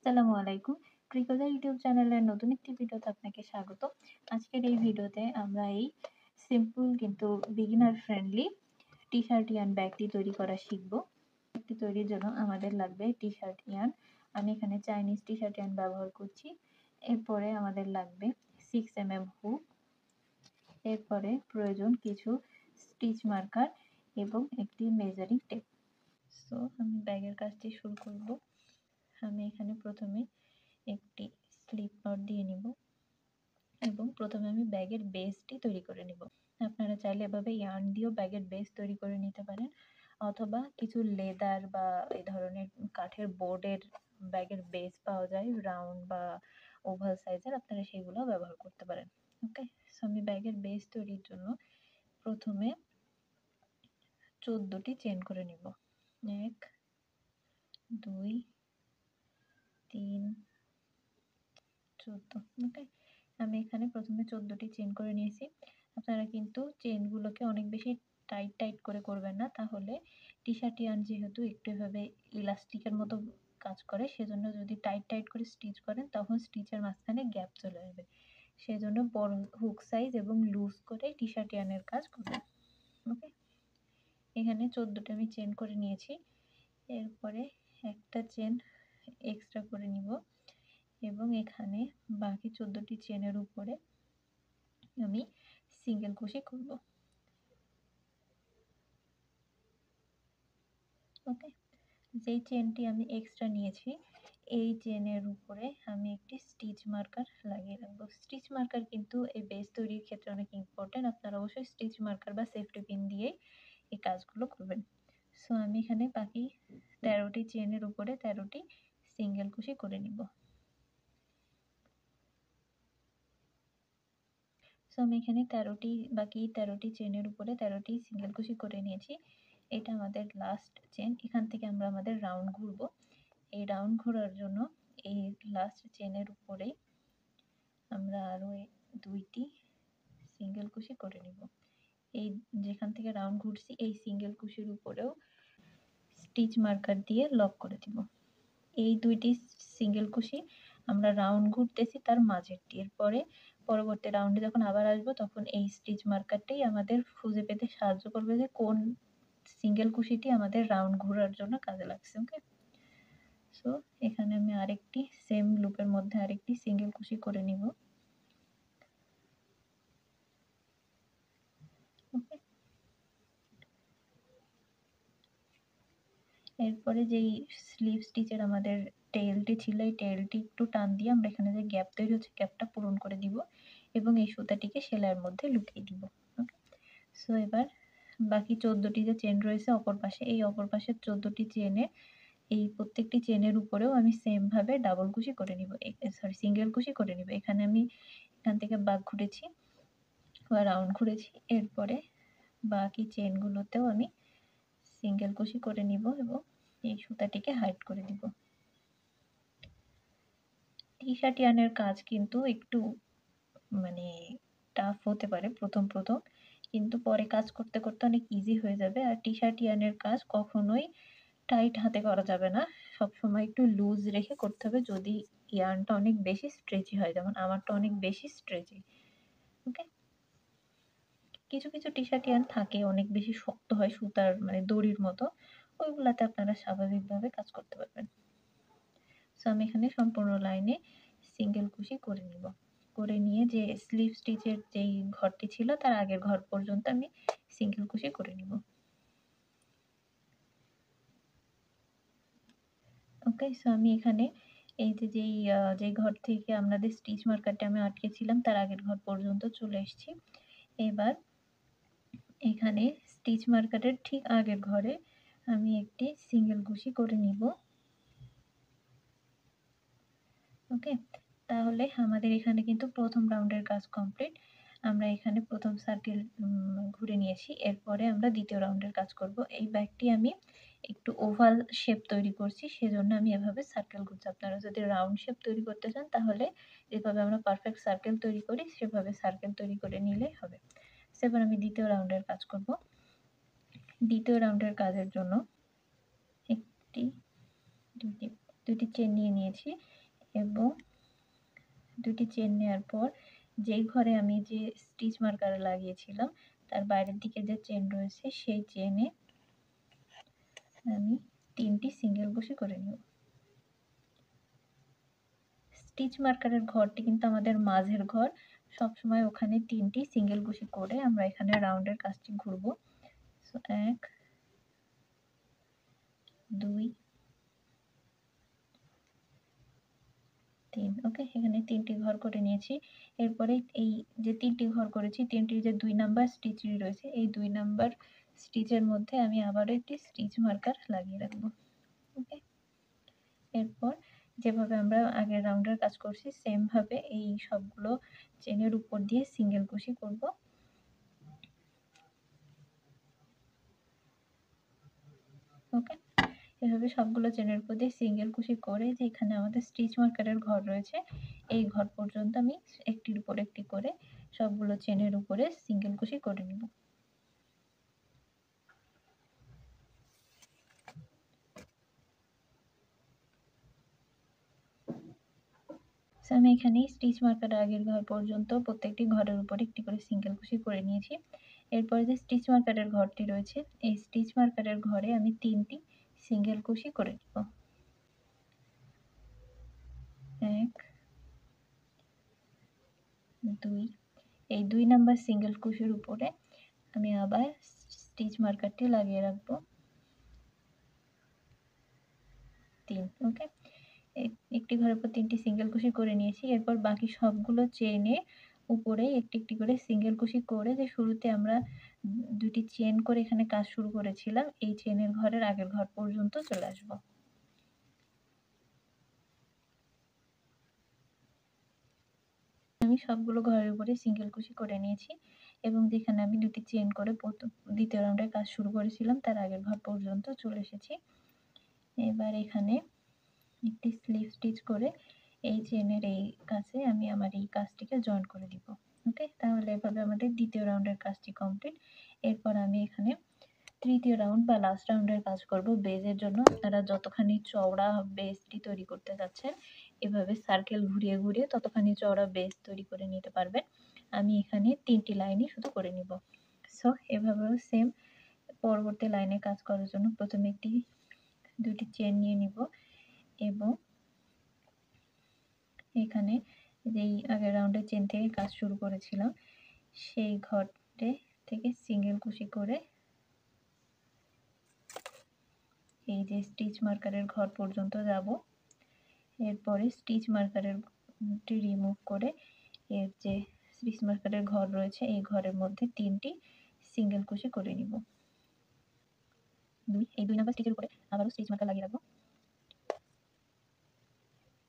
আসসালামু আলাইকুম। ট্রিকলজার ইউটিউব চ্যানেলের নতুন একটি ভিডিওতে আপনাকে স্বাগত। আজকের এই ভিডিওতে আমরা এই সিম্পল কিন্তু বিগিনার ফ্রেন্ডলি টি-শার্ট ইয়ার্ন ব্যাগটি তৈরি করা শিখব। ব্যাগটি তৈরির জন্য আমাদের লাগবে টি-শার্ট ইয়ার্ন। আমি এখানে চাইনিজ টি-শার্ট ইয়ার্ন ব্যবহার করছি। এরপরে আমাদের লাগবে 6 mm হুক। এরপরে প্রয়োজন কিছু স্টিচ মার্কার এবং একটি মেজারিং টেপ। সো আমি ব্যাগের কাজটি শুরু করব। আমি এখানে প্রথমে একটি স্লিপ নট দিয়ে নিব এবং প্রথমে আমি ব্যাগের বেসটি তৈরি করে নিব। আপনারা চাইলে এভাবে ইয়ার্ন দিয়েও ব্যাগের বেস তৈরি করে নিতে পারেন, অথবা কিছু লেদার বা এই ধরনের কাঠের বোর্ডের ব্যাগের বেস পাওয়া যায় রাউন্ড বা ওভাল সাইজের, আপনারা সেগুলো ব্যবহার করতে পারেন। ওকে, সো আমি ব্যাগের বেস তৈরির জন্য প্রথমে 14টি চেন করে নিব। 1 2 3 14। ওকে, আমি এখানে প্রথমে 14টি চেন করে নিয়েছি। আপনারা কিন্তু চেনগুলোকে অনেক বেশি টাইট করে করবেন না, তাহলে টি-শার্ট ইয়ার্ন যেহেতু একটু এভাবে ইলাস্টিকের মতো কাজ করে, সেজন্য যদি টাইট করে স্টিচ করেন তখন স্টিচের মাঝখানে গ্যাপ চলে আসবে। সেজন্য বড় হুক সাইজ এবং লুজ করে টি-শার্ট ইয়ার্নের কাজ করবেন। ওকে, এখানে 14টা আমি চেন করে নিয়েছি। এরপরে একটা চেন এক্সট্রা করে নিব এবং এখানে বাকি 14টি চেনের উপরে আমি সিঙ্গেল ক্রোশে করব। ওকে, যেই চেনটি আমি এক্সট্রা নিয়েছি এই চেনের উপরে আমি একটি স্টিচ মার্কার লাগিয়ে রাখবো। স্টিচ মার্কার কিন্তু এই বেস তৈরির ক্ষেত্রে অনেক ইম্পর্টেন্ট। আপনারা অবশ্যই স্টিচ মার্কার বা সেফটি পিন দিয়ে এই কাজগুলো করবেন। সো আমি এখানে বাকি 13টি চেনের উপরে 13টি সিঙ্গেল ক্রোশে করে নিব। সো আমি এখানে বাকি 13টি চেনের উপরে 13টি সিঙ্গেল ক্রোশে করে নিয়েছি। এটা আমাদের লাস্ট চেন। এখান থেকে আমরা আমাদের রাউন্ড ঘুরবো। এই রাউন্ড ঘোরার জন্য এই লাস্ট চেনের উপরেই আমরা আরো 2টি সিঙ্গেল ক্রোশে করে নিব। এই যেখান থেকে রাউন্ড ঘুরছি এই সিঙ্গেল ক্রোশের উপরেও স্টিচ মার্কার দিয়ে লক করে দিব। এই 2টি সিঙ্গেল ক্রোশে আমরা রাউন্ড ঘুরতেছি তার মাঝেরটি। এরপরে পরবর্তী রাউন্ডে যখন আবার আসবো তখন এই স্টিচ মার্কারটাই আমাদের খুঁজে পেতে সাহায্য করবে যে কোন সিঙ্গেল ক্রোশেটি আমাদের রাউন্ড ঘোরার জন্য কাজে লাগছে। ওকে, সো এখানে আমি আরেকটি সেম লুপের মধ্যে আরেকটি সিঙ্গেল ক্রোশে করে নিব। ওকে, এরপরে যেই স্লিভ স্টিচের আমাদের টেইলটি ছিল এই টেইলটি একটু টান দিয়ে আমরা এখানে যে গ্যাপ তৈরি হচ্ছে গ্যাপটা পূরণ করে দিব এবং এই সুতাটিকে সেলাইয়ের মধ্যে লুকিয়ে দিব। ওকে, সো এবার বাকি 14টি যে চেন রয়েছে অপর পাশে, এই অপর পাশের 14টি চেনে এই প্রত্যেকটি চেনের উপরেও আমি সেম ভাবে ডাবল কুশি করে নিব, সিঙ্গেল কুশি করে নিব। এখানে আমি এখান থেকে বাঁক ঘুরেছি বা রাউন্ড ঘুরেছি। এরপরে বাকি চেনগুলোতেও আমি সিঙ্গেল কুশি করে নিব এবং এই সুতাটিকে হাইড করে দিব। টি-শার্ট ইয়ার্নের কাজ কিন্তু একটু মানে টাফ হতে পারে প্রথম কিন্তু পরে কাজ করতে অনেক ইজি হয়ে যাবে। আর টি-শার্ট ইয়ার্নের কাজ কখনোই টাইট হাতে করা যাবে না, সবসময় একটু লুজ রেখে করতে হবে যদি ইয়ার্নটা অনেক বেশি স্ট্রেচি হয়, যেমন আমারটা অনেক বেশি স্ট্রেচি। ওকে, কিছু টি-শার্ট ইয়ার্ন থাকে অনেক বেশি শক্ত হয়, সুতার মানে দড়ির মতো, ওইগুলাতে আপনারা স্বাভাবিকভাবে কাজ করতে পারবেন। সো আমি এখানে সম্পূর্ণ লাইনে সিঙ্গেল কুশি করে নিব। করে নিয়ে যে স্লিভ স্টিচের যেই ঘরটি ছিল তার আগের ঘর পর্যন্ত আমি সিঙ্গেল কুশি করে নিব। ওকে, সো আমি এখানে এই যে যেই ঘর থেকে আমাদের স্টিচ মার্কারটা আমি আটকেছিলাম তার আগের ঘর পর্যন্ত চলে এসেছি। এবার এখানে স্টিচ মার্কারের ঠিক আগের ঘরে আমি একটি সিঙ্গেল কুশি করে নিব। ওকে, তাহলে আমাদের এখানে কিন্তু প্রথম রাউন্ডের কাজ কমপ্লিট। আমরা এখানে প্রথম সার্কেল ঘুরে নিয়েছি। এরপরে আমরা দ্বিতীয় রাউন্ডের কাজ করব। এই ব্যাগটি আমি একটু ওভাল শেপ তৈরি করছি, সেজন্য আমি এভাবে সার্কেল ঘুরছি। আপনারা যদি রাউন্ড শেপ তৈরি করতে চান তাহলে যেভাবে আমরা পারফেক্ট সার্কেল তৈরি করি সেভাবে সার্কেল তৈরি করে নিলেই হবে। এবার আমি দ্বিতীয় রাউন্ডের কাজ করব। দ্বিতীয় রাউন্ডের কাজের জন্য দুটি চেন নিয়ে নিয়েছি এবং দুটি চেন নেওয়ার পর যেই ঘরে আমি যে স্টিচ মার্কার লাগিয়েছিলাম তার বাইরের দিকে যে চেন রয়েছে সেই চেনে আমি 3টি সিঙ্গেল কুশি করে নেব। স্টিচ মার্কারের ঘরটি কিন্তু আমাদের মাঝের ঘর, সবসময় ওখানে 3টি সিঙ্গেল কুশি করে আমরা এখানে রাউন্ডের কাজটি ঘুরব। সো 1 2 3। ওকে, এখানে 3টি ঘর করে নিয়েছি। এরপরে এই যে 3টি ঘর করেছি, 3টির যে 2 নাম্বার স্টিচটি রয়েছে এই 2 নাম্বার স্টিচের মধ্যে আমি আবারও একটি স্টিচ মার্কার লাগিয়ে রাখব। ওকে, এরপর যেভাবে আমরা আগের রাউন্ডের কাজ করছি সেম ভাবে এই সবগুলো চেনের উপর দিয়ে সিঙ্গেল কুশি করব। ওকে, এভাবে সবগুলো চেনের উপর দিয়ে সিঙ্গেল কুশি করে যে এখানে আমাদের স্টিচ মার্কারের ঘর রয়েছে এই ঘর পর্যন্ত আমি একটির উপর একটি করে সবগুলো চেনের উপরে সিঙ্গেল কুশি করে নেব। আমি এখানে স্টিচ মার্কার আগের ঘর পর্যন্ত প্রত্যেকটি ঘরের উপর একটি করে সিঙ্গেল কুশি করে নিয়েছি। এরপরে যে স্টিচ মার্কারের ঘরটি রয়েছে এই স্টিচ মার্কারের ঘরে আমি 3টি সিঙ্গেল কুশি করে নেব। 1 2। এই 2 নাম্বার সিঙ্গেল কুশির উপরে আমি আবার স্টিচ মার্কারটি লাগিয়ে রাখবো 3। ওকে, একটি ঘরের উপর 3টি সিঙ্গেল কুশি করে নিয়েছি। এরপর বাকি সবগুলো চেনে উপরে একটি একটি করে সিঙ্গেল কুশি করে যে শুরুতে আমরা 2টি চেন করে এখানে কাজ শুরু করেছিলাম এই চেনের ঘরের আগের ঘর পর্যন্ত চলে আসব। আমি সবগুলো ঘরের উপরে সিঙ্গেল কুশি করে নিয়েছি এবং যেখানে আমি 2টি চেন করে দ্বিতীয় রাউন্ডের কাজ শুরু করেছিলাম তার আগের ঘর পর্যন্ত চলে এসেছি। এবার এখানে একটি স্লিপ স্টিচ করে এই চেনের এই কাছে আমি আমার এই কাজটিকে জয়েন করে দিব। ওকে, তাহলে এভাবে আমাদের দ্বিতীয় রাউন্ডের কাজটি কমপ্লিট। এরপর আমি এখানে তৃতীয় রাউন্ড বা লাস্ট রাউন্ডের কাজ করব। বেজের জন্য আপনারা যতখানি চওড়া বেসটি তৈরি করতে যাচ্ছেন এভাবে সার্কেল ঘুরিয়ে ঘুরিয়ে ততখানি চওড়া বেস তৈরি করে নিতে পারবেন। আমি এখানে 3টি লাইনই শুধু করে নিব। সো এভাবেও সেম পরবর্তী লাইনে কাজ করার জন্য প্রথমে 2টি চেন নিয়ে নিব এবং এখানে যেই আগের রাউন্ডের চেন থেকে কাজ শুরু করেছিলাম সেই ঘরটে থেকে সিঙ্গেল কুশি করে এই যে স্টিচ মার্কারের ঘর পর্যন্ত যাব। এরপরে স্টিচ মার্কারের রিমুভ করে এর যে স্টিচ মার্কারের ঘর রয়েছে এই ঘরের মধ্যে 3টি সিঙ্গেল কুশি করে নিব। এই 2 নাম্বার স্টিচের উপরে আবারও স্টিচ মার্কার লাগিয়ে রাখবো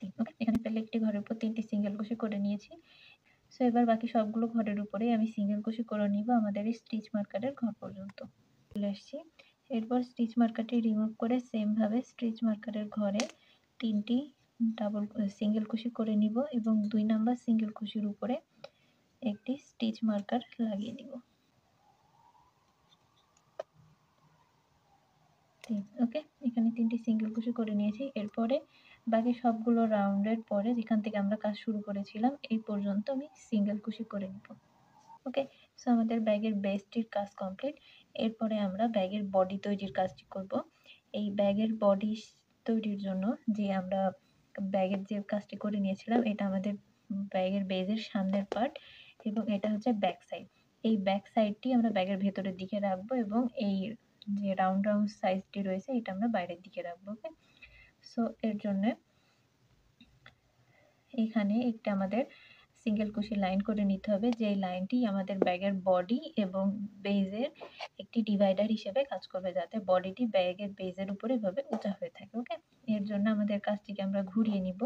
3। ওকে, এখানে তাহলে একটি ঘরের উপর 3টি সিঙ্গেল কুশি করে নিয়েছি। সো এবার বাকি সবগুলো ঘরের উপরে আমি সিঙ্গেল কুশি করে নিব আমাদের এই স্টিচ মার্কারের ঘর পর্যন্ত চলে আসছি। এরপর স্টিচ মার্কারটি রিমুভ করে সেম ভাবে স্টিচ মার্কারের ঘরে 3টি সিঙ্গেল কুশি করে নিব এবং 2 নাম্বার সিঙ্গেল কুশির উপরে একটি স্টিচ মার্কার লাগিয়ে দিব। ওকে, এখানে 3টি সিঙ্গেল কুশি করে নিয়েছি। এরপরে বাকি সবগুলো রাউন্ডের পরে যেখান থেকে আমরা কাজ শুরু করেছিলাম এই পর্যন্ত আমি সিঙ্গেল কুশি করে নিব। ওকে, সো আমাদের ব্যাগের বেসটির কাজ কমপ্লিট। এরপরে আমরা ব্যাগের বডি তৈরির কাজটি করব। এই ব্যাগের বডি তৈরির জন্য যে আমরা ব্যাগের যে কাজটি করে নিয়েছিলাম এটা আমাদের ব্যাগের বেজের সামনের পার্ট এবং এটা হচ্ছে ব্যাক সাইড। এই ব্যাক সাইডটি আমরা ব্যাগের ভেতরের দিকে রাখবো এবং এই যে রাউন্ড রাউন্ড সাইজটি রয়েছে এটা আমরা বাইরের দিকে রাখবো। ওকে, সো এর জন্য এখানে একটা আমাদের সিঙ্গেল কুশি লাইন করে নিতে হবে যে লাইনটি আমাদের ব্যাগের বডি এবং বেজের একটি ডিভাইডার হিসেবে কাজ করবে যাতে বডিটি ব্যাগের বেজের উপরে এভাবে উঁচা হয়ে থাকে। ওকে, এর জন্য আমাদের কাজটিকে আমরা ঘুরিয়ে নিব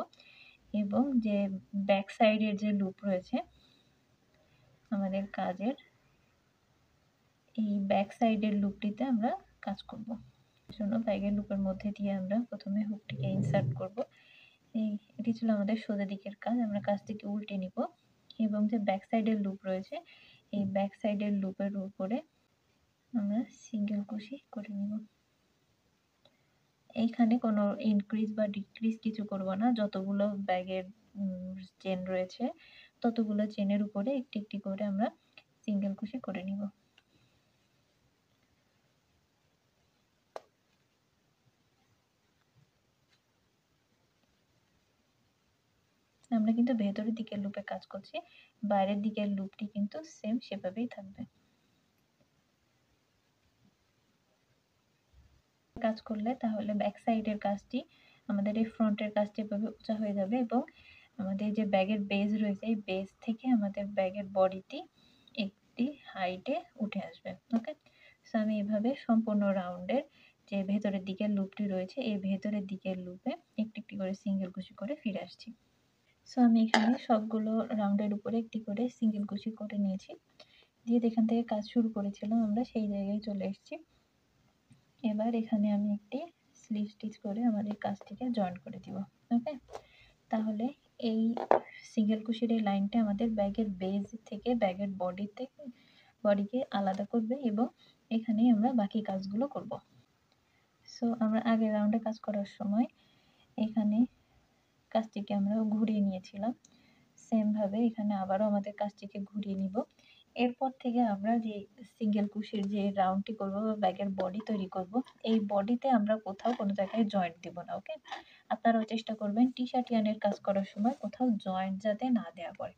এবং যে ব্যাক সাইডের যে লুপ রয়েছে আমাদের কাজের এই ব্যাক সাইডের লুপটিতে আমরা কাজ করব। জন্য ব্যাগের লুপের মধ্যে দিয়ে আমরা প্রথমে হুকটিকে ইনসার্ট করব। এটি ছিল আমাদের সোজা দিকের কাজ। আমরা কাজটিকে উল্টে নিব এবং যে ব্যাক সাইডের লুপ রয়েছে এই ব্যাক সাইডের লুপের উপরে আমরা সিঙ্গেল কুশি করে নিব এইখানে কোনো ইনক্রিজ বা ডিক্রিজ কিছু করব না। যতগুলো ব্যাগের চেন রয়েছে ততগুলো চেনের উপরে একটি, একটি করে আমরা সিঙ্গেল কুশি করে নিব। আমরা কিন্তু ভেতরের দিকের লুপে কাজ করছি, বাইরের দিকের লুপটি কিন্তু সেম সেভাবেই থাকবে। কাজ করলে তাহলে ব্যাক সাইডের কাজটি আমাদের এই ফ্রন্টের কাজটি এভাবে উঁচা হয়ে যাবে এবং আমাদের যে ব্যাগের বেজ রয়েছে এই বেজ থেকে আমাদের ব্যাগের বডিটি একটি হাইটে উঠে আসবে। ওকে, সো আমি এভাবে সম্পূর্ণ রাউন্ডের যে ভেতরের দিকের লুপটি রয়েছে এই ভেতরের দিকের লুপে একটি একটি করে সিঙ্গেল কুশি করে ফিরে আসছি। সো আমি এখানে সবগুলো রাউন্ডের উপরে একটি করে সিঙ্গেল কুশি করে নিয়েছি, দিয়ে এখান থেকে কাজ শুরু করেছিলাম আমরা সেই জায়গায় চলে এসেছি। এবার এখানে আমি একটি স্লিপ স্টিচ করে আমাদের কাজটিকে জয়েন করে দিব। ওকে, তাহলে এই সিঙ্গেল কুশির এই লাইনটা আমাদের ব্যাগের বেজ থেকে ব্যাগের বডিকে আলাদা করবে এবং এখানেই আমরা বাকি কাজগুলো করব। সো আমরা আগের রাউন্ডে কাজ করার সময় এখানে কাজটিকে আমরা ঘুরিয়ে নিয়েছিলাম, সেমভাবে এখানে আবারও আমাদের কাজটিকে ঘুরিয়ে নিব। এরপর থেকে আমরা যে সিঙ্গেল কুশির যে রাউন্ডটি করব বা ব্যাগের বডি তৈরি করব, এই বডিতে আমরা কোথাও কোনো জায়গায় জয়েন্ট দিব না। ওকে, আপনারাও চেষ্টা করবেন টি শার্ট ইয়ানের কাজ করার সময় কোথাও জয়েন্ট যাতে না দেওয়া পড়ে,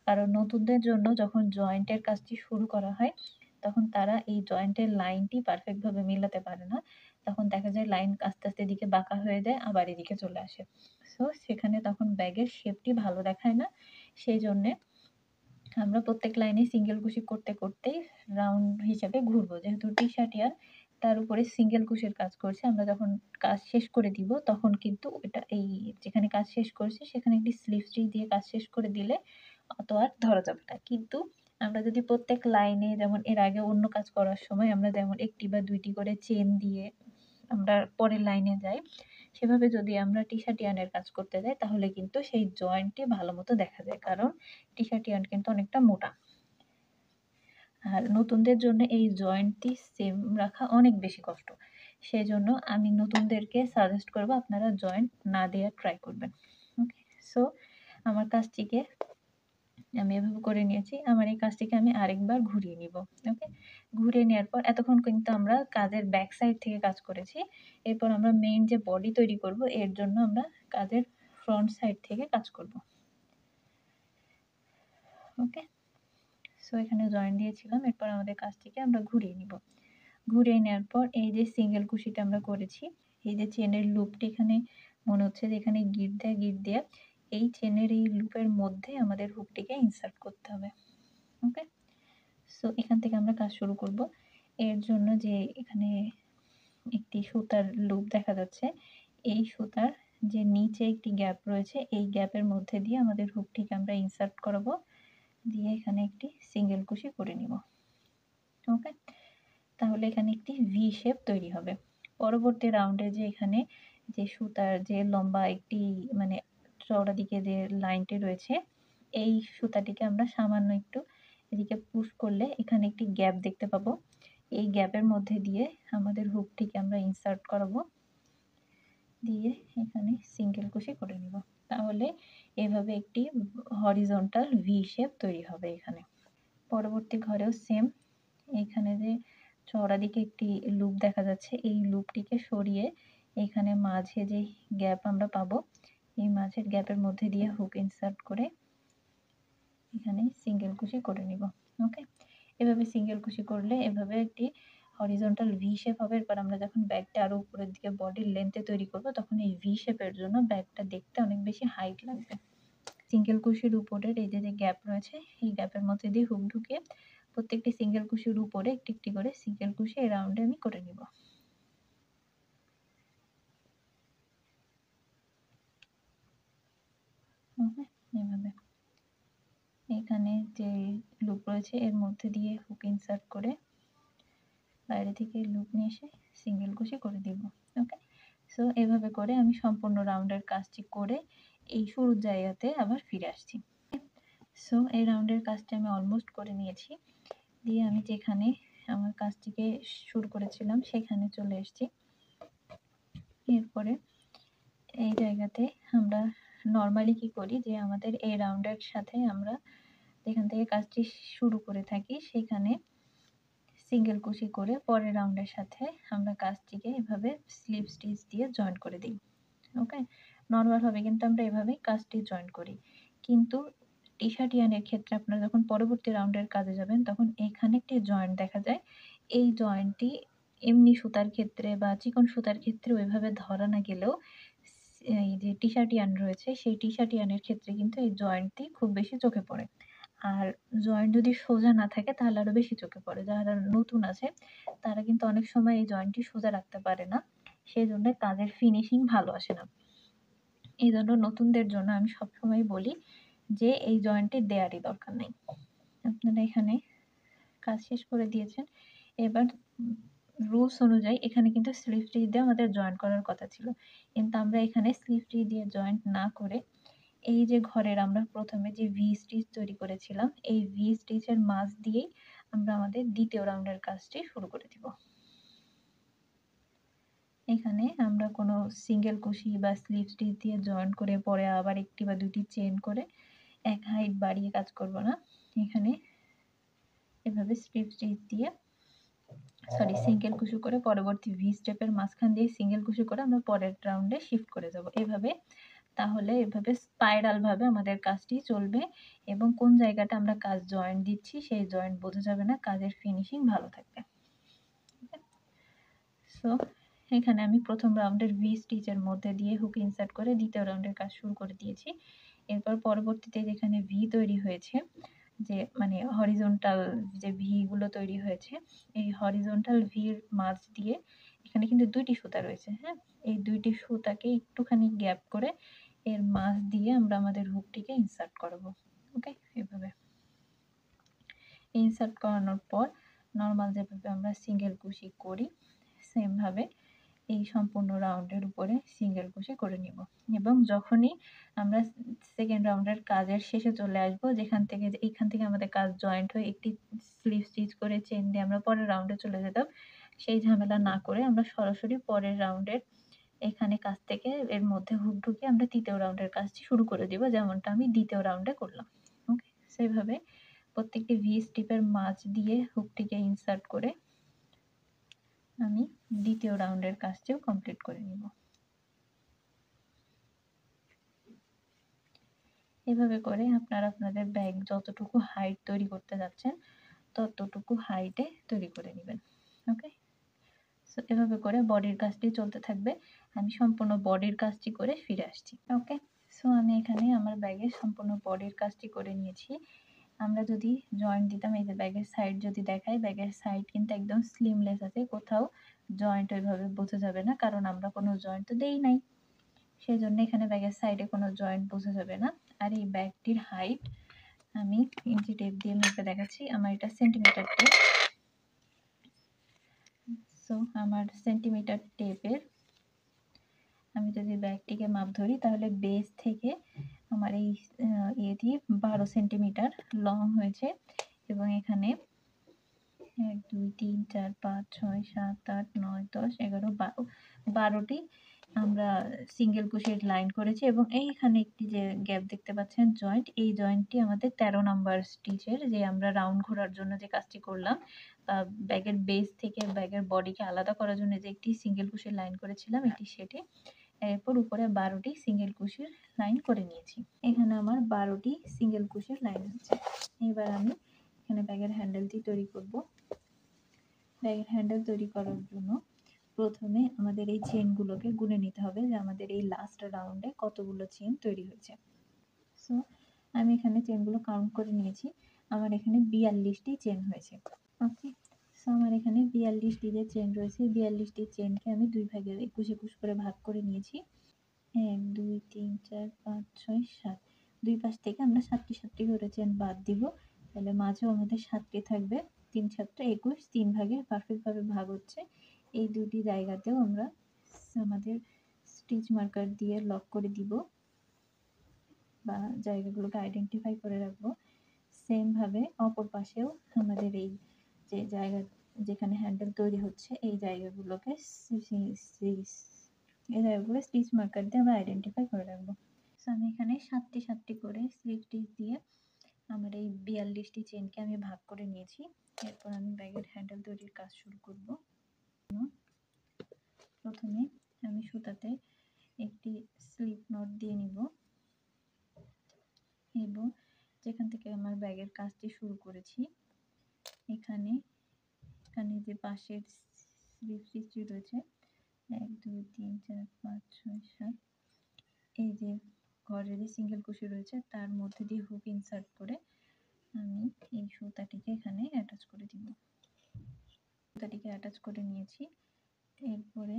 কারণ নতুনদের জন্য যখন জয়েন্টের কাজটি শুরু করা হয় তখন তারা এই জয়েন্টের লাইনটি পারফেক্টভাবে মিলাতে পারে না, তখন দেখা যায় লাইন আস্তে আস্তে এদিকে বাঁকা হয়ে যায় আবার এদিকে চলে আসে। সো সেখানে তখন ব্যাগের শেপটি ভালো দেখায় না, সেই জন্যে আমরা প্রত্যেক লাইনে সিঙ্গেল কুশি করতে করতেই রাউন্ড হিসাবে ঘুরবো। যেহেতু টি শার্ট ইয়ার তার উপরে সিঙ্গেল কুশির কাজ করছে, আমরা যখন কাজ শেষ করে দিব তখন কিন্তু এটা এই যেখানে কাজ শেষ করছি সেখানে একটি স্লিপ স্টিচ দিয়ে কাজ শেষ করে দিলে অত আর ধরা যাবে না। কিন্তু আমরা যদি প্রত্যেক লাইনে যেমন এর আগে অন্য কাজ করার সময় আমরা যেমন একটি বা দুইটি করে চেন দিয়ে আমরা পরের লাইনে যাই, সেভাবে যদি আমরা টি শার্ট ইয়ানের কাজ করতে যাই তাহলে কিন্তু সেই জয়েন্টটি ভালো মতো দেখা যায়, কারণ টি শার্ট ইয়ান কিন্তু অনেকটা মোটা। আর নতুনদের জন্য এই জয়েন্টটি সেম রাখা অনেক বেশি কষ্ট, সেই জন্য আমি নতুনদেরকে সাজেস্ট করব আপনারা জয়েন্ট না দেওয়ার ট্রাই করবেন। ওকে, সো আমার কাজটিকে আমি এভাবে করে নিয়েছি, আমার এই কাজটিকে আমি আরেকবার ঘুরিয়ে নিব। ওকে, ঘুরিয়ে নেওয়ার পর এতক্ষণ কিন্তু আমরা কাজের ব্যাক সাইড থেকে কাজ করেছি, এরপর আমরা মেইন যে বডি তৈরি করব এর জন্য আমরা কাজের ফ্রন্ট সাইড থেকে কাজ করব। ওকে, সো এখানে জয়েন দিয়েছিলাম, এরপর আমাদের কাজটিকে আমরা ঘুরিয়ে নিব। ঘুরিয়ে নেওয়ার পর এই যে সিঙ্গেল কুশিটা আমরা করেছি, এই যে চেনের লুপটি এখানে মনে হচ্ছে যে এখানে গিট দেয়া এই চেনের এই লুপের মধ্যে আমাদের হুকটিকে ইনসার্ট করতে হবে। ওকে, সো এখান থেকে আমরা কাজ শুরু করব। এর জন্য যে এখানে একটি সুতার লুপ দেখা যাচ্ছে, এই সুতার যে নিচে একটি গ্যাপ রয়েছে এই গ্যাপের মধ্যে দিয়ে আমাদের হুকটিকে আমরা ইনসার্ট করাবো, দিয়ে এখানে একটি সিঙ্গেল কুশি করে নিব। ওকে, তাহলে এখানে একটি ভি শেপ তৈরি হবে। পরবর্তী রাউন্ডে যে এখানে যে সুতার যে লম্বা একটি মানে চওড়া দিকে যে লাইনটি রয়েছে এই সুতাটিকে আমরা সামান্য একটু এদিকে পুশ করলে এখানে একটি গ্যাপ দেখতে পাবো, এই গ্যাপের মধ্যে দিয়ে আমাদের হুকটিকে আমরা ইনসার্ট করাবো, দিয়ে এখানে সিঙ্গেল কুশি করে নিব। তাহলে এভাবে একটি হরিজন্টাল ভি শেপ তৈরি হবে এখানে। পরবর্তী ঘরেও সেম, এখানে যে চওড়া দিকে একটি লুপ দেখা যাচ্ছে এই লুপটিকে সরিয়ে এখানে মাঝে যে গ্যাপ আমরা পাবো এই মাঝের গ্যাপের মধ্যে দিয়ে হুক ইনসার্ট করে এখানে সিঙ্গেল কুশি করে নিব। ওকে, এভাবে সিঙ্গেল কুশি করলে এভাবে একটি হরিজন্টাল ভি শেপ হবে। এরপর আমরা যখন ব্যাগটা আরো উপরের দিকে বডির লেন্থে তৈরি করব তখন এই ভি শেপের জন্য ব্যাগটা দেখতে অনেক বেশি হাইট লাগবে। সিঙ্গেল কুশির উপরের এই যে গ্যাপ রয়েছে এই গ্যাপের মধ্যে দিয়ে হুক ঢুকিয়ে প্রত্যেকটি সিঙ্গেল কুশির উপরে একটি একটি করে সিঙ্গেল কুশি এই রাউন্ডে আমি করে নিব। এভাবে এখানে যে লুপ রয়েছে এর মধ্যে দিয়ে হুক ইনসার্ট করে বাইরে থেকে লুপ নিয়ে এসে সিঙ্গেল কুশি করে দিব। ওকে, সো এভাবে করে আমি সম্পূর্ণ রাউন্ডের কাজটি করে এই শুরুর জায়গাতে আবার ফিরে আসছি। সো এই রাউন্ডের কাজটি আমি অলমোস্ট করে নিয়েছি, দিয়ে আমি যেখানে আমার কাজটিকে শুরু করেছিলাম সেখানে চলে এসেছি। এরপরে এই জায়গাতে আমরা নরমালি কি করি যে আমাদের এই রাউন্ডের সাথে আমরা যেখান থেকে কাজটি শুরু করে থাকি সেখানে সিঙ্গেল কুশি করে পরের রাউন্ডের সাথে আমরা কাজটিকে এভাবে স্লিপ স্টিচ দিয়ে জয়েন করে দিই। ওকে, নরমালভাবে কিন্তু আমরা এভাবেই কাজটি জয়েন করি। কিন্তু টি-শার্ট ইয়ানের ক্ষেত্রে আপনারা যখন পরবর্তী রাউন্ডের কাজে যাবেন তখন এখানে একটি জয়েন্ট দেখা যায়। এই জয়েন্টটি এমনি সুতার ক্ষেত্রে বা চিকন সুতার ক্ষেত্রে ওইভাবে ধরা না গেলেও এই যে টি-শার্ট ইয়ান রয়েছে সেই টি-শার্ট ইয়ানের ক্ষেত্রে কিন্তু এই জয়েন্টটি খুব বেশি চোখে পড়ে। আর জয়েন্ট যদি সোজা না থাকে তাহলে আরো বেশি চোখে পড়ে। যারা নতুন আছে তারা কিন্তু অনেক সময় এই জয়েন্টটি সোজা রাখতে পারে না। সেজন্য কাজের ফিনিশিং ভালো আসে না। এজন্য নতুনদের জন্য আমি সবসময় বলি যে এই জয়েন্টটি দেয়ারই দরকার নেই। আপনারা এখানে কাজ শেষ করে দিয়েছেন। এবার রুলস অনুযায়ী এখানে কিন্তু স্লিপ স্টিচ দিয়ে আমাদের জয়েন করার কথা ছিল। কিন্তু আমরা এখানে স্লিপ স্টিচ দিয়ে জয়েন্ট না করে এই যে ঘরের আমরা প্রথমে যে ভি স্টিচ তৈরি করেছিলাম এই ভি স্টিচের মাঝ দিয়েই আমরা আমাদের দ্বিতীয় রাউন্ডের কাজটি শুরু করে দিব। এখানে আমরা কোনো সিঙ্গেল কুশি বা স্লিপ স্টিচ দিয়ে জয়েন করে পরে আবার একটি বা দুটি চেইন করে এক হাইট বাড়িয়ে কাজ করব না। এখানে এভাবে স্লিপ স্টিচ দিয়ে সিঙ্গেল কুশি করে পরবর্তী ভি স্টেপের মাঝখান দিয়ে সিঙ্গেল কুশি করে আমরা পরের রাউন্ডে শিফট করে যাব এভাবে। তাহলে এভাবে স্পাইরাল ভাবে আমাদের কাজটি চলবে এবং কোন জায়গাটা আমরা কাজ জয়েন্ট দিচ্ছি সেই জয়েন্ট বোঝা যাবে না, কাজের ফিনিশিং ভালো থাকবে। সো এখানে আমি প্রথম রাউন্ডের ভি স্টিচের মধ্যে দিয়ে হুক ইনসার্ট করে দ্বিতীয় রাউন্ডের কাজ শুরু করে দিয়েছি। এরপর পরবর্তীতে যেখানে ভি তৈরি হয়েছে যে মানে হরিজন্টাল যে ভি গুলো তৈরি হয়েছে এই হরিজন্টাল ভির মাঝ দিয়ে এখানে কিন্তু দুইটি সুতা রয়েছে। হ্যাঁ, এই দুইটি সুতাকে একটুখানি গ্যাপ করে এর মাঝ দিয়ে আমরা আমাদের হুকটিকে ইনসার্ট করবো। ওকে, এভাবে ইনসার্ট করানোর পর নর্মাল যেভাবে আমরা সিঙ্গেল কুশি করি সেম ভাবে এই সম্পূর্ণ রাউন্ডের উপরে সিঙ্গেল কুশি করে নিব এবং যখনই আমরা সেকেন্ড রাউন্ডের কাজের শেষে চলে আসব যেখান থেকে এইখান থেকে আমাদের কাজ জয়েন্ট হয়ে একটি স্লিপ স্টিচ করে চেন দিয়ে আমরা পরের রাউন্ডে চলে যেতাম, সেই ঝামেলা না করে আমরা সরাসরি পরের রাউন্ডের এখানে কাজ থেকে এর মধ্যে হুক ঢুকিয়ে আমরা তৃতীয় রাউন্ডের কাজটি শুরু করে দিব যেমনটা আমি দ্বিতীয় রাউন্ডে করলাম। ওকে, সেইভাবে প্রত্যেকটি ভি স্টিপের মাঝ দিয়ে হুকটিকে ইনসার্ট করে আমি দ্বিতীয় রাউন্ডের কাজটিও কমপ্লিট করে নিব। এভাবে করে আপনারা আপনাদের ব্যাগ যতটুকু হাইট তৈরি করতে যাচ্ছেন ততটুকু হাইটে তৈরি করে নেবেন। ওকে, সো এভাবে করে বডির কাজটি চলতে থাকবে। আমি সম্পূর্ণ বডির কাজটি করে ফিরে আসছি। ওকে, সো আমি এখানে আমার ব্যাগের সম্পূর্ণ বডির কাজটি করে নিয়েছি। আমরা যদি জয়েন্ট দিতাম এই যে ব্যাগের সাইড যদি দেখাই ব্যাগের সাইড কিন্তু একদম স্লিমলেস আছে, কোথাও জয়েন্ট ওইভাবে বোঝা যাবে না কারণ আমরা কোনো জয়েন্ট তো দেই নাই, সেই জন্য এখানে ব্যাগের সাইডে কোনো জয়েন্ট বোঝা যাবে না। আর এই ব্যাগটির হাইট আমি ইঞ্চি টেপ দিয়ে মেপে দেখাচ্ছি। আমার এটা সেন্টিমিটার টেপ। সো আমার সেন্টিমিটার টেপের আমি যদি ব্যাগটিকে মাপ ধরি তাহলে বেস থেকে আমার এই ইয়েটি 12 সেন্টিমিটার লং হয়েছে এবং এখানে 1 2 3 4 5 6 7 8 9 10 11 12 12টি আমরা সিঙ্গেল কুশির লাইন করেছি এবং এইখানে একটি যে গ্যাপ দেখতে পাচ্ছেন জয়েন্ট, এই জয়েন্টটি আমাদের 13 নাম্বার স্টিচের যে আমরা রাউন্ড ঘোরার জন্য যে কাজটি করলাম ব্যাগের বেস থেকে ব্যাগের বডিকে আলাদা করার জন্য যে একটি সিঙ্গেল কুশির লাইন করেছিলাম এটি সেটি। এরপর উপরে 12টি সিঙ্গেল কুশির লাইন করে নিয়েছি। এখানে আমার 12টি সিঙ্গেল কুশির লাইন হচ্ছে। এবার আমি এখানে ব্যাগের হ্যান্ডেলটি তৈরি করব। ব্যাগের হ্যান্ডেল তৈরি করার জন্য প্রথমে আমাদের এই চেনগুলোকে গুনে নিতে হবে যে আমাদের এই লাস্ট রাউন্ডে কতগুলো চেন তৈরি হয়েছে। সো আমি এখানে চেনগুলো কাউন্ট করে নিয়েছি, আমার এখানে 42টি চেন হয়েছে। ওকে, সো আমার এখানে 42টি যে চেন রয়েছে 42টি চেনকে আমি দুই ভাগে 21 21 করে ভাগ করে নিয়েছি। 1 2 3 4 5 6 7 দুই পাশ থেকে আমরা 7টি 7টি করে চেন বাদ দিব, তাহলে মাঝেও আমাদের 7টি থাকবে। 3 7 21 3 ভাগে পারফেক্টভাবে ভাগ হচ্ছে। এই দুটি জায়গাতেও আমরা আমাদের স্টিচ মার্কার দিয়ে লক করে দিব বা জায়গাগুলোকে আইডেন্টিফাই করে রাখবো। সেম ভাবে অপর পাশেও আমাদের এই যে জায়গা যেখানে হ্যান্ডেল তৈরি হচ্ছে এই জায়গাগুলোকে এই জায়গাগুলো স্টিচ মার্কার দিয়ে আমরা আইডেন্টিফাই করে রাখবো। সো আমি এখানে 7টি 7টি করে স্লিপ স্টিচ দিয়ে আমার এই 42টি চেনকে আমি ভাগ করে নিয়েছি। এরপর আমি ব্যাগের হ্যান্ডেল তৈরির কাজ শুরু করব। প্রথমে আমি সুতাতে একটি স্লিপ নট দিয়ে নিব এবং যেখান থেকে আমার ব্যাগের কাজটি শুরু করেছি এখানে যে পাশের স্লিপ স্টিচটি রয়েছে 1 2 3 4 5 6 7 এই যে ঘরের যে সিঙ্গেল কুশি রয়েছে তার মধ্যে দিয়ে হুক ইনসার্ট করে আমি এই সুতাটিকে এখানে অ্যাটাচ করে দিব। সুতাটিকে অ্যাটাচ করে নিয়েছি। এরপরে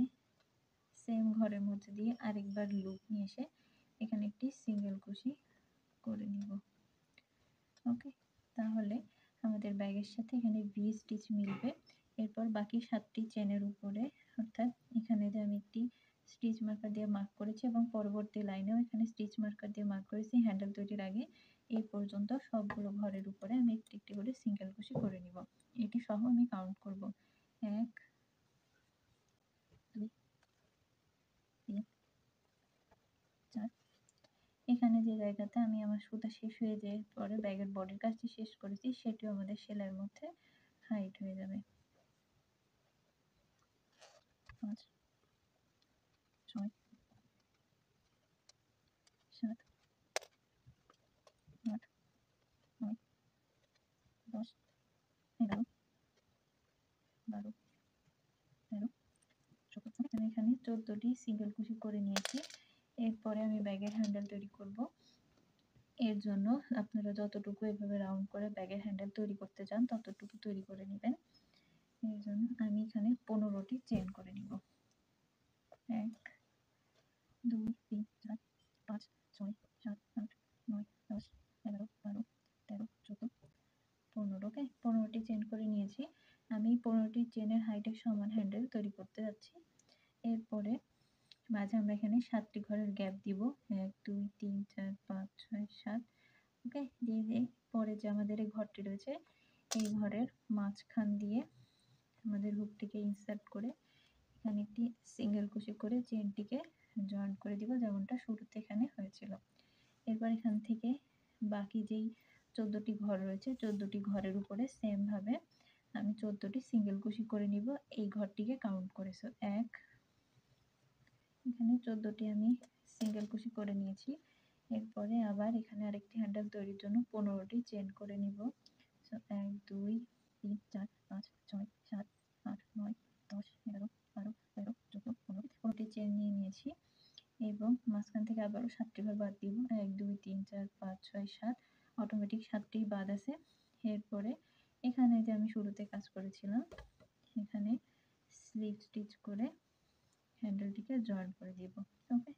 সেম ঘরের মধ্যে দিয়ে আরেকবার লুপ নিয়ে এসে এখানে একটি সিঙ্গেল কুশি করে নিব। ওকে, তাহলে আমাদের ব্যাগের সাথে এখানে ভি স্টিচ মিলবে। এরপর বাকি 7টি চেনের উপরে অর্থাৎ এখানে যে আমি একটি স্টিচ মার্কার দিয়ে মার্ক করেছি এবং পরবর্তী লাইনেও এখানে স্টিচ মার্কার দিয়ে মার্ক করেছি হ্যান্ডেল তৈরির আগে, এই পর্যন্ত সবগুলো ঘরের উপরে আমি একটি একটি করে সিঙ্গেল কুশি করে নিব। এটি সহ আমি কাউন্ট করব 1 2 3 4। এখানে যে জায়গাতে আমি আমার সুতা শেষ হয়ে যাওয়ার পরে ব্যাগের বডির কাজটি শেষ করেছি সেটিও আমাদের সেলাইয়ের মধ্যে হাইড হয়ে যাবে। 5 6 7 8 9 10 11 12 13 14। আমি এখানে 14টি সিঙ্গেল কুশি করে নিয়েছি। এরপরে আমি ব্যাগের হ্যান্ডেল তৈরি করব। এর জন্য আপনারা যতটুকু এভাবে রাউন্ড করে ব্যাগের হ্যান্ডেল তৈরি করতে চান ততটুকু তৈরি করে নেবেন। এর জন্য আমি এখানে 15টি চেন করে নিব। 1 2 3 4 5 6 7 8 9 10 11 12 13 14 15। ওকে, 15টি চেন করে নিয়েছি। আমি 15টি চেনের হাইটের সমান হ্যান্ডেল তৈরি করতে যাচ্ছি। এরপরে মাঝে আমরা এখানে 7টি ঘরের গ্যাপ দিব। 1 2 3 4 5 6 7। ওকে, দিয়ে পরে যে আমাদের এই ঘরটি রয়েছে এই ঘরের মাঝখান দিয়ে আমাদের হুকটিকে ইনসার্ট করে এখানে একটি সিঙ্গেল কুশি করে চেনটিকে জয়েন্ট করে দিব যেমনটা শুরুতে এখানে হয়েছিল। এরপর এখান থেকে বাকি যেই 14টি ঘর রয়েছে 14টি ঘরের উপরে সেম ভাবে আমি 14টি সিঙ্গেল কুশি করে নিব এই ঘরটিকে কাউন্ট করে। সো 1 এখানে 14টি আমি সিঙ্গেল কুশি করে নিয়েছি। এরপরে আবার এখানে আরেকটি হ্যান্ডেল তৈরির জন্য 15টি চেন করে নিব। সো 1 2 3 4 5 6 7 8 9 10 11 12 13 14 15টি চেন নিয়ে নিয়েছি এবং মাঝখান থেকে আবারও 7টি ঘর বাদ দিব। 1 2 3 4 5 6 7 অটোমেটিক 7টি বাদ আছে। এরপরে এখানে যে আমি শুরুতে কাজ করেছিলাম এখানে স্লিপ স্টিচ করে হ্যান্ডেলটিকে জয়েন করে দিব। ওকে,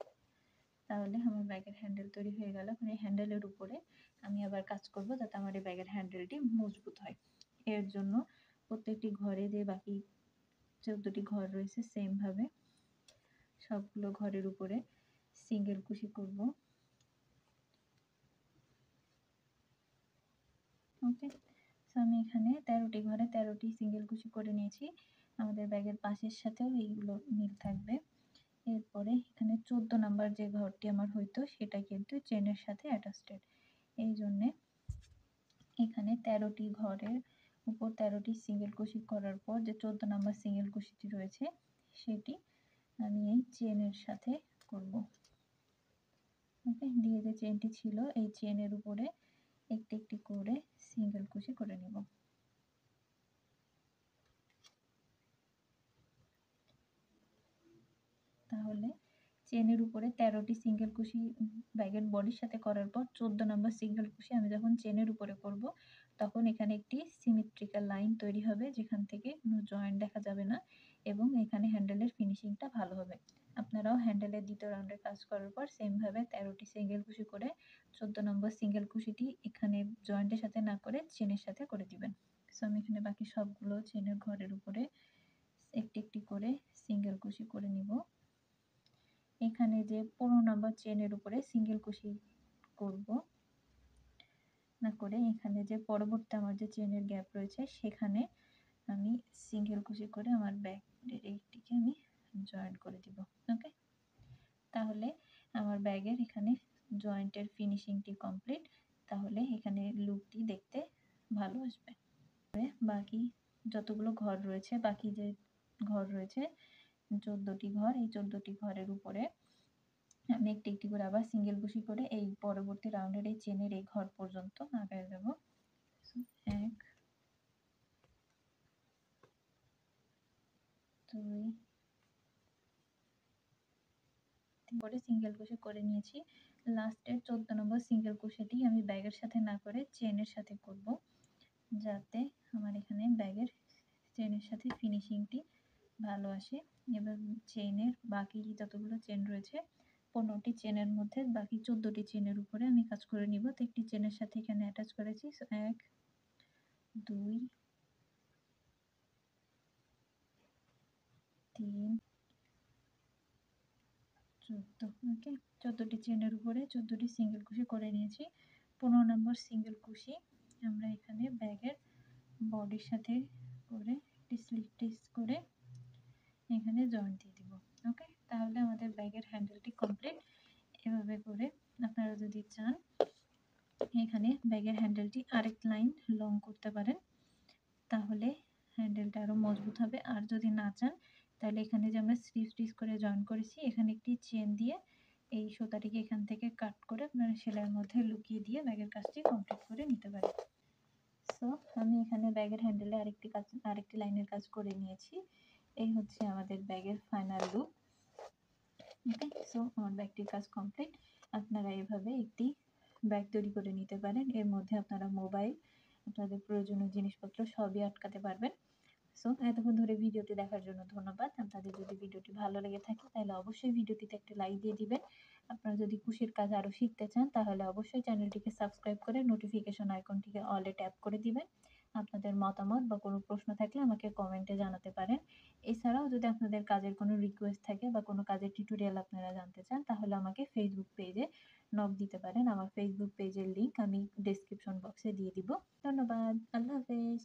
তাহলে আমার ব্যাগের হ্যান্ডেল তৈরি হয়ে গেল। এখন এই হ্যান্ডেলের উপরে আমি আবার কাজ করব যাতে আমার এই ব্যাগের হ্যান্ডেলটি মজবুত হয়। এর জন্য প্রত্যেকটি ঘরে যে বাকি 14টি ঘর রয়েছে সেম ভাবে সবগুলো ঘরের উপরে সিঙ্গেল কুশি করব। ওকে, সো আমি এখানে 13টি ঘরে 13টি সিঙ্গেল কুশি করে নিয়েছি। আমাদের ব্যাগের পাশের সাথেও এইগুলো মিল থাকবে। এরপরে এখানে 14 নাম্বার যে ঘরটি আমার হইতো সেটা কিন্তু চেনের সাথে অ্যাটাচড। এই জন্যে এখানে 13টি ঘরের উপর 13টি সিঙ্গেল কুশি করার পর যে 14 নাম্বার সিঙ্গেল কুশিটি রয়েছে সেটি আমি এই চেনের সাথে করব। ওকে, দিয়ে যে চেনটি ছিল এই চেনের উপরে একটি একটি করে সিঙ্গেল কুশি করে নিব। তাহলে চেনের উপরে 13টি সিঙ্গেল কুশি ব্যাগের বডির সাথে করার পর 14 নাম্বার সিঙ্গেল কুশি আমি যখন চেনের উপরে করব তখন এখানে একটি সিমেট্রিক্যাল লাইন তৈরি হবে যেখান থেকে কোনো জয়েন্ট দেখা যাবে না এবং এখানে হ্যান্ডেলের ফিনিশিংটা ভালো হবে। আপনারাও হ্যান্ডেলের দ্বিতীয় রাউন্ডের কাজ করার পর সেম ভাবে 13টি সিঙ্গেল কুশি করে 14 নম্বর সিঙ্গেল কুশিটি এখানে জয়েন্টের সাথে না করে চেনের সাথে করে দিবেন। সো আমি এখানে বাকি সবগুলো চেনের ঘরের উপরে একটি একটি করে সিঙ্গেল কুশি করে নিব। এখানে যে 15 নাম্বার চেনের উপরে সিঙ্গেল কুশি করব না করে এখানে যে পরবর্তী আমার যে চেনের গ্যাপ রয়েছে সেখানে আমি সিঙ্গেল কুশি করে আমার ব্যাগের এইটিকে আমি জয়েন করে দিব। ওকে, তাহলে আমার ব্যাগের এখানে জয়েন্টের ফিনিশিংটি কমপ্লিট। তাহলে এখানে লুকটি দেখতে ভালো আসবে। বাকি যতগুলো ঘর রয়েছে, বাকি যে ঘর রয়েছে 14টি ঘর, এই 14টি ঘরের উপরে আমি একটি একটি করে আবার সিঙ্গেল কুশি করে এই পরবর্তী রাউন্ডের এই চেনের এই ঘর পর্যন্ত আগায় দেব। 1 2 করে সিঙ্গেল কুশি করে নিয়েছি। লাস্টের 14 নম্বর সিঙ্গেল কুশিটি আমি ব্যাগের সাথে না করে চেনের সাথে করব, যাতে আমার এখানে ব্যাগের চেনের সাথে ফিনিশিংটি ভালো আসে। এবার চেনের বাকি যতগুলো চেন রয়েছে 15টি চেনের মধ্যে বাকি 14টি চেনের উপরে আমি কাজ করে নিব। তো একটি চেনের সাথে এখানে অ্যাটাচ করেছি। 1 2 3 14। ওকে, 14টি চেনের উপরে 14টি সিঙ্গেল কুশি করে নিয়েছি। 15 নম্বর সিঙ্গেল কুশি আমরা এখানে ব্যাগের বডির সাথে করে স্লিপ স্টিচ করে এখানে জয়েন দিয়ে দিব। ওকে, তাহলে আমাদের ব্যাগের হ্যান্ডেলটি কমপ্লিট। এভাবে করে আপনারা যদি চান এখানে ব্যাগের হ্যান্ডেলটি আরেক লাইন লং করতে পারেন, তাহলে হ্যান্ডেলটা আরো মজবুত হবে। আর যদি না চান তাহলে এখানে যে আমরা স্লিপ স্টিচ করে জয়েন করেছি এখানে একটি চেন দিয়ে এই সুতাটিকে এখান থেকে কাট করে আপনারা সেলাইয়ের মধ্যে লুকিয়ে দিয়ে ব্যাগের কাজটি কমপ্লিট করে নিতে পারেন। সো আমি এখানে ব্যাগের হ্যান্ডেলে আরেকটি লাইনের কাজ করে নিয়েছি। এই হচ্ছে আমাদের ব্যাগের ফাইনাল লুক। ওকে, সো আমার ব্যাগটির কাজ কমপ্লিট। আপনারা এভাবে একটি ব্যাগ তৈরি করে নিতে পারেন। এর মধ্যে আপনারা মোবাইল, আপনাদের প্রয়োজনীয় জিনিসপত্র সবই আটকাতে পারবেন। সো এতক্ষণ ধরে ভিডিওটি দেখার জন্য ধন্যবাদ। আপনাদের যদি ভিডিওটি ভালো লেগে থাকে তাহলে অবশ্যই ভিডিওটিতে একটা লাইক দিয়ে দিবেন। আপনারা যদি কুশির কাজ আরও শিখতে চান তাহলে অবশ্যই চ্যানেলটিকে সাবস্ক্রাইব করে নোটিফিকেশন আইকনটিকে অলে ট্যাপ করে দিবেন। আপনাদের মতামত বা কোনো প্রশ্ন থাকলে আমাকে কমেন্টে জানাতে পারেন। এছাড়াও যদি আপনাদের কাজের কোনো রিকোয়েস্ট থাকে বা কোনো কাজের টিউটোরিয়াল আপনারা জানতে চান তাহলে আমাকে ফেসবুক পেজে নক দিতে পারেন। আমার ফেসবুক পেজের লিংক আমি ডেসক্রিপশন বক্সে দিয়ে দিব। ধন্যবাদ। আল্লাহ হাফেজ।